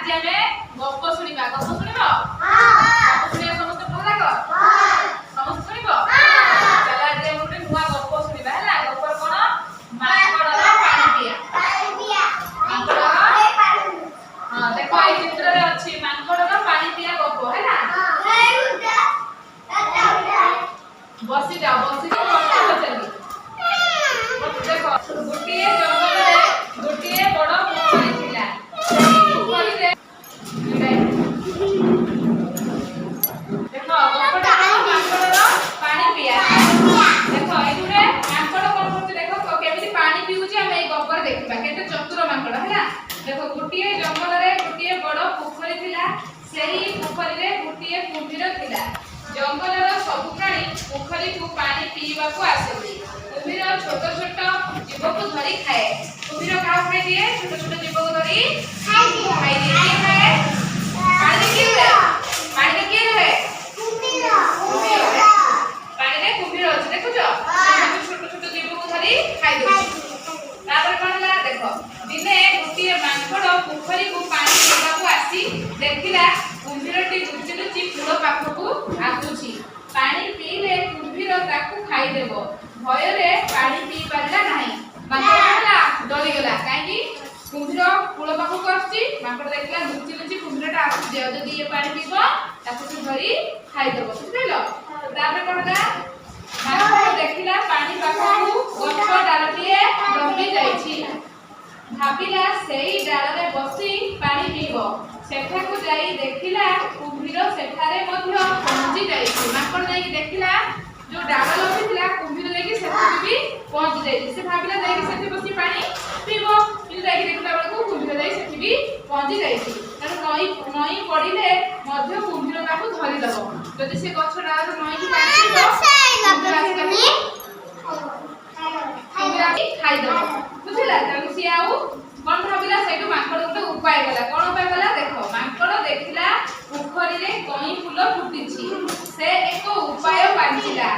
आज आमे गप सुनिबा गप सुनिबो गप सुनिया समस्त भल लाग समस्त सुनिबो चला आज हम गोटे नुआ गप सुनिबा हला गप कोन माकड़र पानी पिया माकड़र हां देखो ए चित्र रे अछि माकड़र पानी पिया गप हला बसी जाओ चली देखो गोटिए जंगल रे गोटिए बड़ पोखरी थिला पोखरी रे देखो गपटा माकड़र पानी पिया देखो एथुरे माकड़ कोन करछ देखो केमिति पानी पिउची हम ए गपर देखबा केते चतुर माकड़ हैला देखो गोटिए जंगल रे गोटिए बड़ पोखरी थिला सेही पोखरी रे गोटिए कुम्भीर थिला जंगल रो सब प्राणी पोखरी को पानी पीवा को आसे कुम्भीर छोट छोट जीव को धरी खाए कुम्भीर का खाए दिए छोट छोट जीव को धरी खाए दिए की खाए पानी की हुए पानी की रहे कुम्भीर पानी रे कुम्भीर अछि देखो छोट छोट जीव को धरी खाए दो तापर कोन ला देखो दिने गोटिए मांकड़ पोखरी को पानी पीवा को आसी देखिला कुम्भीरटी लुचि लुचि फूल पाखकू आसुची पानी पीले कुम्भीर ताकू खाई देबो भय रे पानी पी पारला नाही माकड़ला डरी गेला काई कुम्भीर फूल पाखकू आसुची माकड़ देखला लुचि लुचि कुम्भीरटा आसुची जदी ये पानी पीबो ताकू से धरी खाई देबो बुझिलो तापर कोनला माकड़ देखिला पानी पाखकू गछ डालटिए लंबी जाईची भाबिला सेई डाल रे बसी पानी पीबो सेठाकू जाई देखिला कुम्भीर सेठारे मध्य पहुंची जाईछि माकड़ जाई देखिला जो डाल लंबिला कुम्भीर जाई सेठारे भी पहुंची जाईछि से भाबिला जाई सेठी बसी पानी पीबो फिर जाई देखिला बेलको कुम्भीर जाई सेठी भी पहुंची जाईछि तनो नई पड़िले मध्य कुम्भीर ताकू धरि दबो जदि से गछ डाल नई की पानी पीबो खाई दबो बुझिला तनु से आउ कोन भाबिला सेटु माकड़ गोटे उपाय गला कोन उपाय गला देखो माकड़ देखिला पोखरी रे कई फूल फुटिछि से एक उपाय पांचिला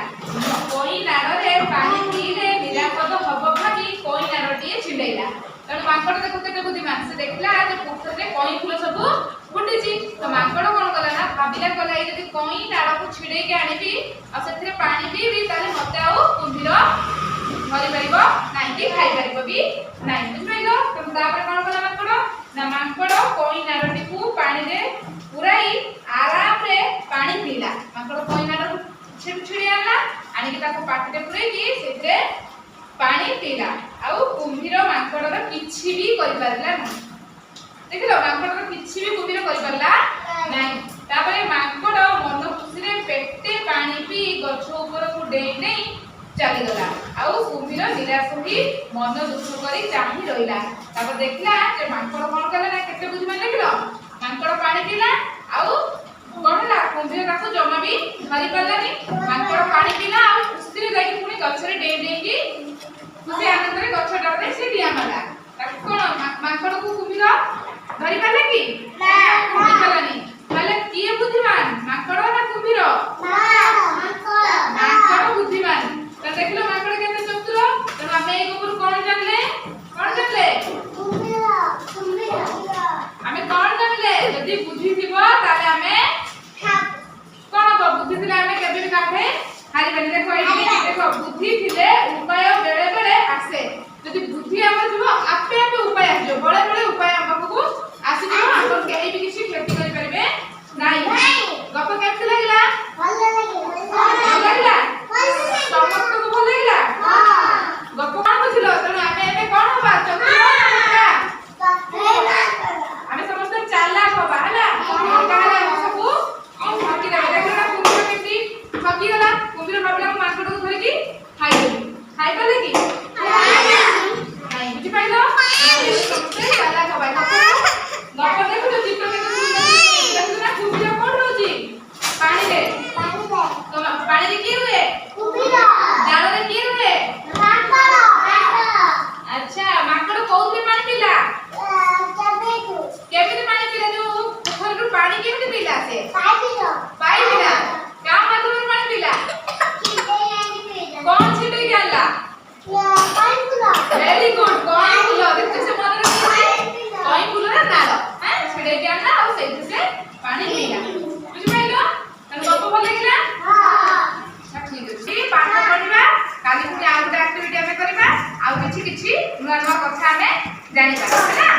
कई नाड़ रे पानी पीले निरापद हबो भाबी कई नाड़टिए छिंडैला तण माकड़ देखो केते बुद्धिमान से देखला जे पोखरी रे कई फूल सब फुटिछि तो माकड़ कोन गला ना भाबिला गला ए जदी कई नाड़ को छिडै के आनिबी आ सेथिरे पानी पीबी ताले मते आउ कुम्भीर धरि परिबो नाही कि खाइ परिबो भी नाही बुझिलो तम तापर कोन गला माकड़ ना माकड़ कोई नाड़टी को पानी रे पुराई आराम रे पानी पीला माकड़ कोई नाड़ छिड़ी आला आनी के ताको पाटी रे पुराई की सेथरे पानी पीला आउ कुम्भीर माकड़ रो किछि भी करि परला नाही देखिलो माकड़ रो किछि भी कुम्भीर करि परला नाही तापरे माकड़ मन खुशी रे पेटे पानी पी गछ ऊपर को डेई नहीं चली गला आउ कुम्भीर निराश होई मन दुख करी चाहि रहिला तापर देखला जे माकड़ कोन कला ना केते बुझिमान देखिलो माकड़ पानी पीला आउ कोनला कुम्भीर ताको जमा भी धरि परलानी माकड़ पानी पीला आउ खुशी रे जाई पुनी गछ रे डेई डेई की खुशी आनंद रे गछ डाल रे से डिया माला ताको कोन माकड़ को कुम्भीर धरि परला की ना धरि परलानी माले किए बुद्धिमान माकड़ ना कुम्भीर माकड़ बुद्धिमान तो देखलो माकड़ केते चतुर तो हमें एक ऊपर कोन जानले कुम्भीर हमें कोन जानले यदि बुद्धि थिबो ताले हमें कोन को बुद्धि थिले हमें केबे भी काठे हारि बनि देखो एठी देखो बुद्धि थिले उपाय बेले बेले आसे यदि बुद्धि हमर थिबो आपे आपे उपाय आजो बळे बळे उपाय हमको आसी दिबो हम केही भी किछि खेती करि परिबे नाही गप केते लागला भल लागला समस्त को भल लागला गप कोन बुझिलो तने आमे एबे कोन होबा चतुर आमे समस्त चालाक होबा हला काला सबु फाकी देबे देखला कुम्भीर केती फाकी गला कुम्भीर भाबला माकड़ को धरि की खाइ देबी खाइ पाले की नाही बुझि पाइलो समस्त चालाक होबा गप देखो चित्र ଏଇଠୁ ସେ ପାଣି ପିଇଲା ବୁଝିପାରିଲ ତାହେଲେ ଗପ ଭଲ ଲାଗିଲା ଠିକ ଅଛି ପାଠ ପଢିବା କାଲି ପୁଣି ଆଉ ଗୋଟେ ଆକ୍ଟିଭିଟି ଆମେ କରିବା ଆଉ କିଛି ନୂଆ ନୂଆ କଥା ଆମେ ଜାଣିବା ହେଲା।